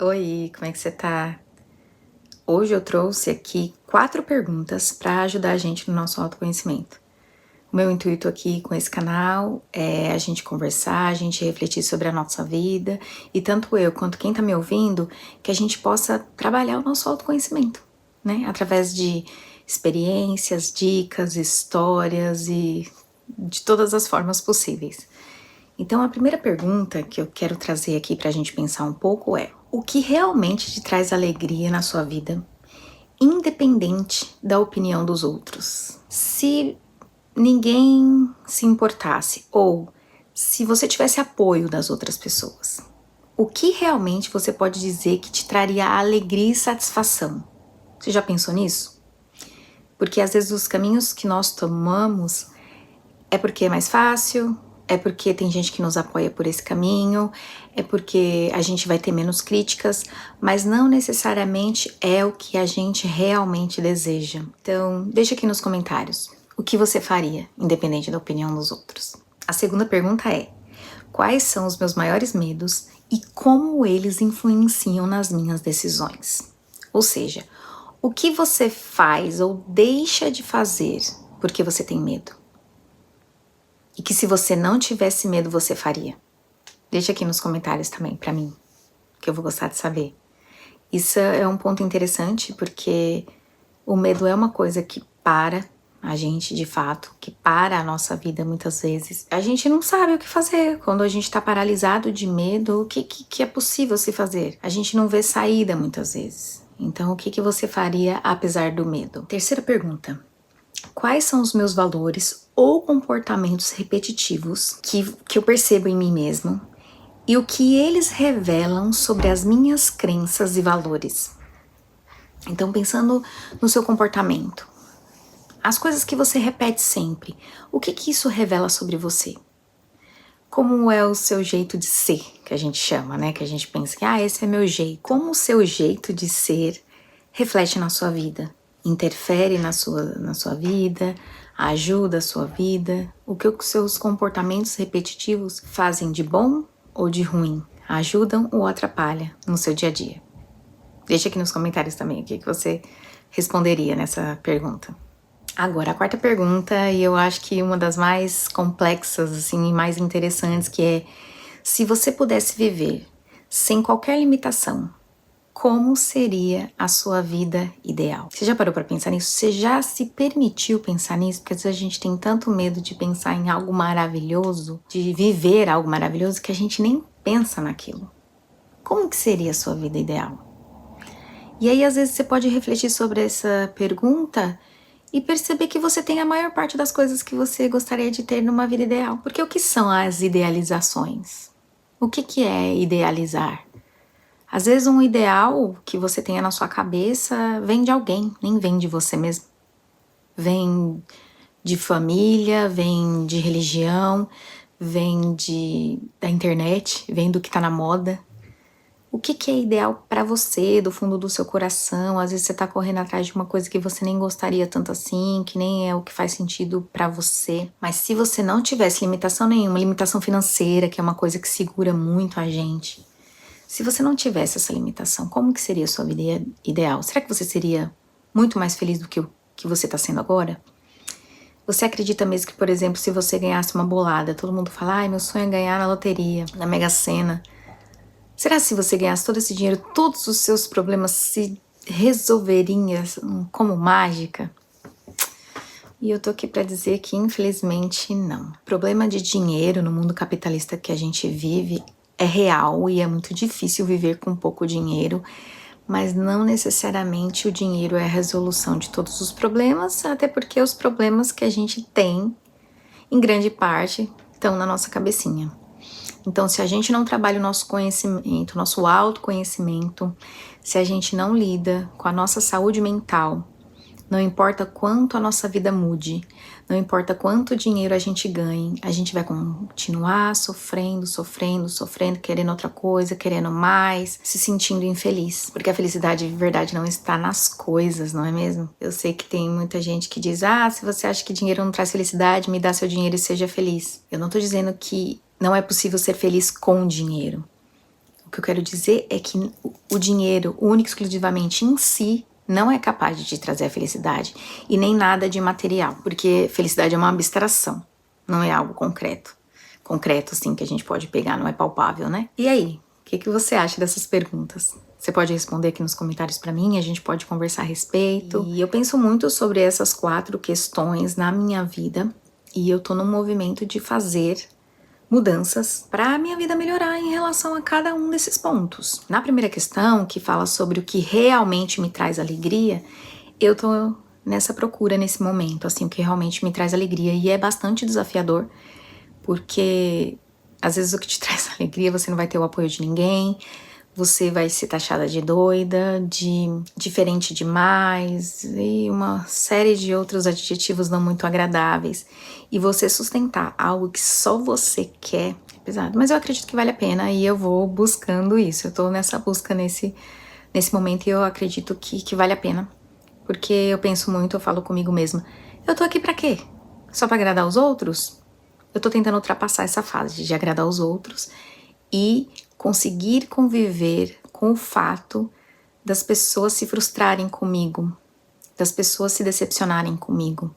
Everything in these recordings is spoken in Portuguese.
Oi, como é que você tá? Hoje eu trouxe aqui 4 perguntas para ajudar a gente no nosso autoconhecimento. O meu intuito aqui com esse canal é a gente conversar, a gente refletir sobre a nossa vida e tanto eu quanto quem tá me ouvindo, que a gente possa trabalhar o nosso autoconhecimento, né? Através de experiências, dicas, histórias e de todas as formas possíveis. Então, a primeira pergunta que eu quero trazer aqui para a gente pensar um pouco é: o que realmente te traz alegria na sua vida, independente da opinião dos outros? Se ninguém se importasse ou se você tivesse apoio das outras pessoas, o que realmente você pode dizer que te traria alegria e satisfação? Você já pensou nisso? Porque às vezes os caminhos que nós tomamos é porque é mais fácil, é porque tem gente que nos apoia por esse caminho, é porque a gente vai ter menos críticas, mas não necessariamente é o que a gente realmente deseja. Então, deixa aqui nos comentários o que você faria, independente da opinião dos outros. A segunda pergunta é: quais são os meus maiores medos e como eles influenciam nas minhas decisões? Ou seja, o que você faz ou deixa de fazer porque você tem medo? E que se você não tivesse medo, você faria? Deixa aqui nos comentários também pra mim, que eu vou gostar de saber. Isso é um ponto interessante porque o medo é uma coisa que para a gente de fato, que para a nossa vida muitas vezes. A gente não sabe o que fazer quando a gente tá paralisado de medo. O que é possível se fazer? A gente não vê saída muitas vezes. Então, o que você faria apesar do medo? Terceira pergunta: quais são os meus valores ou comportamentos repetitivos que eu percebo em mim mesmo e o que eles revelam sobre as minhas crenças e valores? Então, pensando no seu comportamento, as coisas que você repete sempre, o que isso revela sobre você? Como é o seu jeito de ser, que a gente chama, né? Que a gente pensa que, esse é meu jeito. Como o seu jeito de ser reflete na sua vida? Interfere na sua vida? Ajuda a sua vida? O que os seus comportamentos repetitivos fazem de bom ou de ruim? Ajudam ou atrapalham no seu dia a dia? Deixa aqui nos comentários também o que você responderia nessa pergunta. Agora, a quarta pergunta, e eu acho que uma das mais complexas, assim, e mais interessantes, que é: se você pudesse viver sem qualquer limitação, como seria a sua vida ideal? Você já parou para pensar nisso? Você já se permitiu pensar nisso? Porque às vezes a gente tem tanto medo de pensar em algo maravilhoso, de viver algo maravilhoso, que a gente nem pensa naquilo. Como que seria a sua vida ideal? E aí, às vezes, você pode refletir sobre essa pergunta e perceber que você tem a maior parte das coisas que você gostaria de ter numa vida ideal. Porque o que são as idealizações? O que é idealizar? Às vezes um ideal que você tenha na sua cabeça vem de alguém, nem vem de você mesmo. Vem de família, vem de religião, vem da internet, vem do que tá na moda. O que é ideal pra você, do fundo do seu coração? Às vezes você tá correndo atrás de uma coisa que você nem gostaria tanto assim, que nem é o que faz sentido pra você. Mas se você não tivesse limitação nenhuma, limitação financeira, que é uma coisa que segura muito a gente. Se você não tivesse essa limitação, como que seria a sua vida ideal? Será que você seria muito mais feliz do que o que você tá sendo agora? Você acredita mesmo que, por exemplo, se você ganhasse uma bolada, todo mundo fala: meu sonho é ganhar na loteria, na Mega Sena. Será que se você ganhasse todo esse dinheiro, todos os seus problemas se resolveriam como mágica? E eu tô aqui pra dizer que, infelizmente, não. O problema de dinheiro no mundo capitalista que a gente vive é real e é muito difícil viver com pouco dinheiro, mas não necessariamente o dinheiro é a resolução de todos os problemas, até porque os problemas que a gente tem, em grande parte, estão na nossa cabecinha. Então, se a gente não trabalha o nosso conhecimento, nosso autoconhecimento, se a gente não lida com a nossa saúde mental, não importa quanto a nossa vida mude, não importa quanto dinheiro a gente ganhe, a gente vai continuar sofrendo, querendo outra coisa, querendo mais, se sentindo infeliz. Porque a felicidade de verdade não está nas coisas, não é mesmo? Eu sei que tem muita gente que diz: se você acha que dinheiro não traz felicidade, me dá seu dinheiro e seja feliz. Eu não tô dizendo que não é possível ser feliz com dinheiro. O O que eu quero dizer é que o dinheiro, único e exclusivamente em si, não é capaz de te trazer a felicidade e nem nada de material, porque felicidade é uma abstração, não é algo concreto. Concreto, assim, que a gente pode pegar, não é palpável, né? E aí, o que você acha dessas perguntas? Você pode responder aqui nos comentários pra mim, a gente pode conversar a respeito. E eu penso muito sobre essas 4 questões na minha vida e eu tô num movimento de fazer mudanças para a minha vida melhorar em relação a cada um desses pontos. Na primeira questão, que fala sobre o que realmente me traz alegria, eu tô nessa procura nesse momento, assim, o que realmente me traz alegria, e é bastante desafiador, porque às vezes o que te traz alegria você não vai ter o apoio de ninguém, você vai ser taxada de doida, de diferente demais e uma série de outros adjetivos não muito agradáveis. E você sustentar algo que só você quer é pesado, mas eu acredito que vale a pena e eu vou buscando isso. Eu tô nessa busca nesse momento e eu acredito que vale a pena. Porque eu penso muito, eu falo comigo mesma, eu tô aqui pra quê? Só pra agradar os outros? Eu tô tentando ultrapassar essa fase de agradar os outros e conseguir conviver com o fato das pessoas se frustrarem comigo, das pessoas se decepcionarem comigo.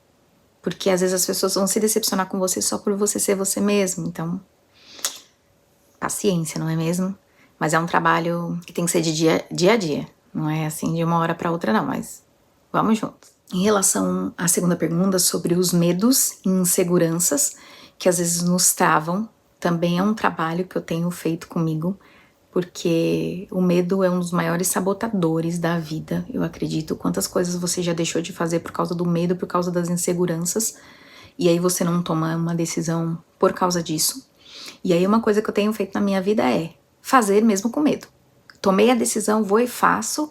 Porque às vezes as pessoas vão se decepcionar com você só por você ser você mesmo. Então, paciência, não é mesmo? Mas é um trabalho que tem que ser de dia a dia. Não é assim de uma hora para outra não, mas vamos juntos. Em relação à segunda pergunta sobre os medos e inseguranças que às vezes nos travam, também é um trabalho que eu tenho feito comigo, porque o medo é um dos maiores sabotadores da vida, eu acredito. Quantas coisas você já deixou de fazer por causa do medo, por causa das inseguranças, e aí você não toma uma decisão por causa disso. E aí uma coisa que eu tenho feito na minha vida é fazer mesmo com medo. Tomei a decisão, vou e faço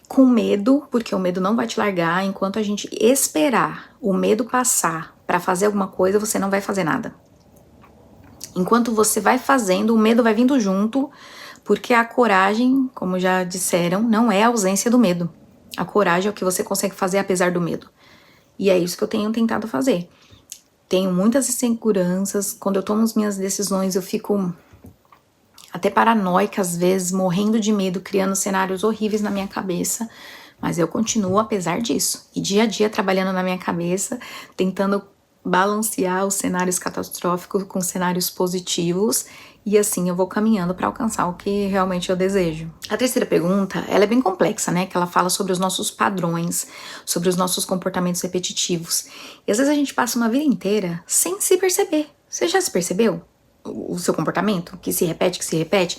com medo, porque o medo não vai te largar. Enquanto a gente esperar o medo passar para fazer alguma coisa, você não vai fazer nada. Enquanto você vai fazendo, o medo vai vindo junto, porque a coragem, como já disseram, não é a ausência do medo. A coragem é o que você consegue fazer apesar do medo. E é isso que eu tenho tentado fazer. Tenho muitas inseguranças, quando eu tomo as minhas decisões eu fico até paranoica às vezes, morrendo de medo, criando cenários horríveis na minha cabeça, mas eu continuo apesar disso. E dia a dia trabalhando na minha cabeça, tentando balancear os cenários catastróficos com cenários positivos, e assim eu vou caminhando para alcançar o que realmente eu desejo. A terceira pergunta, ela é bem complexa, né? Que ela fala sobre os nossos padrões, sobre os nossos comportamentos repetitivos. E às vezes a gente passa uma vida inteira sem se perceber. Você já se percebeu? O seu comportamento, que se repete,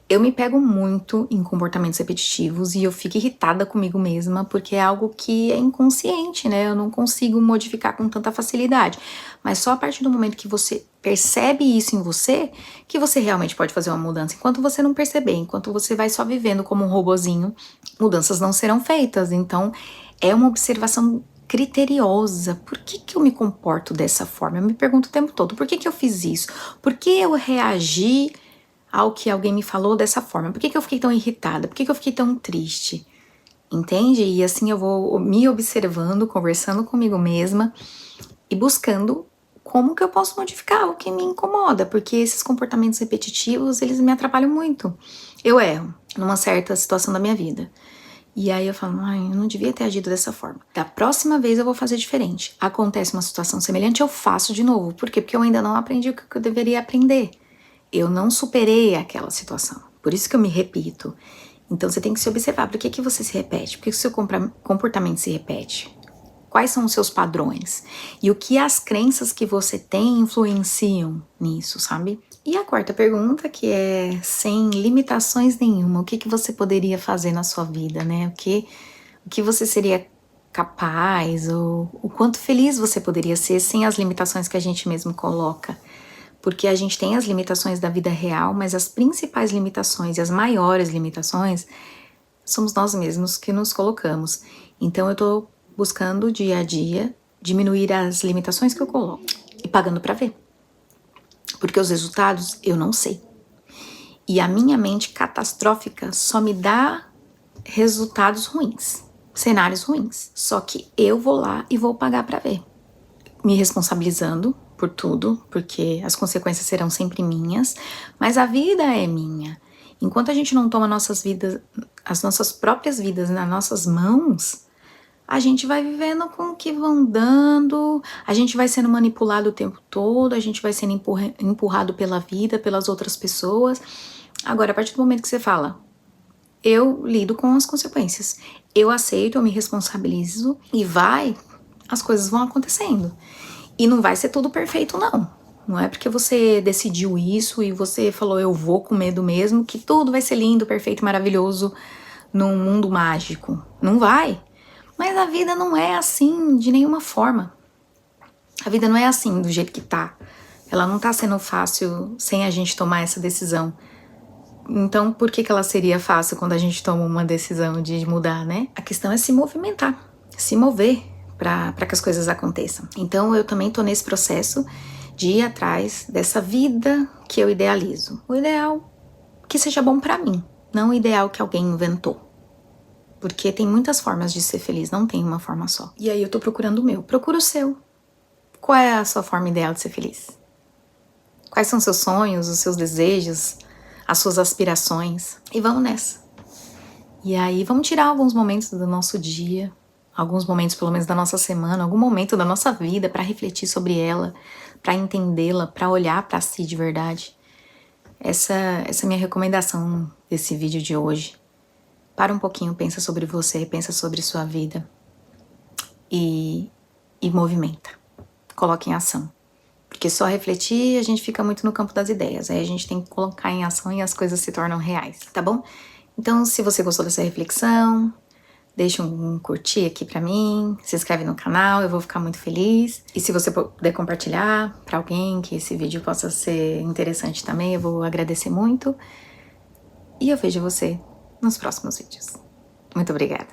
eu me pego muito em comportamentos repetitivos e eu fico irritada comigo mesma porque é algo que é inconsciente, né? Eu não consigo modificar com tanta facilidade. Mas só a partir do momento que você percebe isso em você, que você realmente pode fazer uma mudança. Enquanto você não perceber, enquanto você vai só vivendo como um robozinho, mudanças não serão feitas. Então, é uma observação criteriosa. Por que eu me comporto dessa forma? Eu me pergunto o tempo todo, por que eu fiz isso? Por que eu reagi ao que alguém me falou dessa forma? Por que eu fiquei tão irritada? Por que eu fiquei tão triste? Entende? E assim eu vou me observando, conversando comigo mesma e buscando como que eu posso modificar o que me incomoda, porque esses comportamentos repetitivos, eles me atrapalham muito. Eu erro numa certa situação da minha vida. E aí eu falo, ai, eu não devia ter agido dessa forma. Da próxima vez eu vou fazer diferente. Acontece uma situação semelhante, eu faço de novo. Por quê? Porque eu ainda não aprendi o que eu deveria aprender. Eu não superei aquela situação. Por isso que eu me repito. Então você tem que se observar. Por que você se repete? Por que o seu comportamento se repete? Quais são os seus padrões? E o que as crenças que você tem influenciam nisso, sabe? E a quarta pergunta, que é sem limitações nenhuma, o que você poderia fazer na sua vida, né? O que você seria capaz, ou o quanto feliz você poderia ser sem as limitações que a gente mesmo coloca. Porque a gente tem as limitações da vida real, mas as principais limitações e as maiores limitações somos nós mesmos que nos colocamos. Então eu tô buscando dia a dia diminuir as limitações que eu coloco e pagando pra ver. Porque os resultados eu não sei. E a minha mente catastrófica só me dá resultados ruins, cenários ruins. Só que eu vou lá e vou pagar pra ver. Me responsabilizando por tudo, porque as consequências serão sempre minhas, mas a vida é minha. Enquanto a gente não toma as nossas próprias vidas nas nossas mãos, a gente vai vivendo com o que vão dando, a gente vai sendo manipulado o tempo todo, a gente vai sendo empurrado pela vida, pelas outras pessoas. Agora, a partir do momento que você fala, eu lido com as consequências, eu aceito, eu me responsabilizo e as coisas vão acontecendo. E não vai ser tudo perfeito, não. Não é porque você decidiu isso e você falou eu vou com medo mesmo que tudo vai ser lindo, perfeito, maravilhoso num mundo mágico. Não vai. Mas a vida não é assim de nenhuma forma. A vida não é assim do jeito que tá. Ela não tá sendo fácil sem a gente tomar essa decisão. Então, por que ela seria fácil quando a gente toma uma decisão de mudar, né? A questão é se movimentar, se mover para que as coisas aconteçam. Então, eu também tô nesse processo de ir atrás dessa vida que eu idealizo. O ideal que seja bom para mim, não o ideal que alguém inventou. Porque tem muitas formas de ser feliz, não tem uma forma só. E aí eu tô procurando o meu. Procura o seu. Qual é a sua forma ideal de ser feliz? Quais são os seus sonhos, os seus desejos, as suas aspirações? E vamos nessa. E aí vamos tirar alguns momentos do nosso dia, alguns momentos pelo menos da nossa semana, algum momento da nossa vida para refletir sobre ela, para entendê-la, para olhar para si de verdade. Essa é a minha recomendação desse vídeo de hoje. Para um pouquinho, pensa sobre você, pensa sobre sua vida e movimenta. Coloque em ação. Porque só refletir a gente fica muito no campo das ideias. Aí a gente tem que colocar em ação e as coisas se tornam reais, tá bom? Então, se você gostou dessa reflexão, deixa um curtir aqui pra mim, se inscreve no canal, eu vou ficar muito feliz. E se você puder compartilhar pra alguém que esse vídeo possa ser interessante também, eu vou agradecer muito. E eu vejo você nos próximos vídeos. Muito obrigada!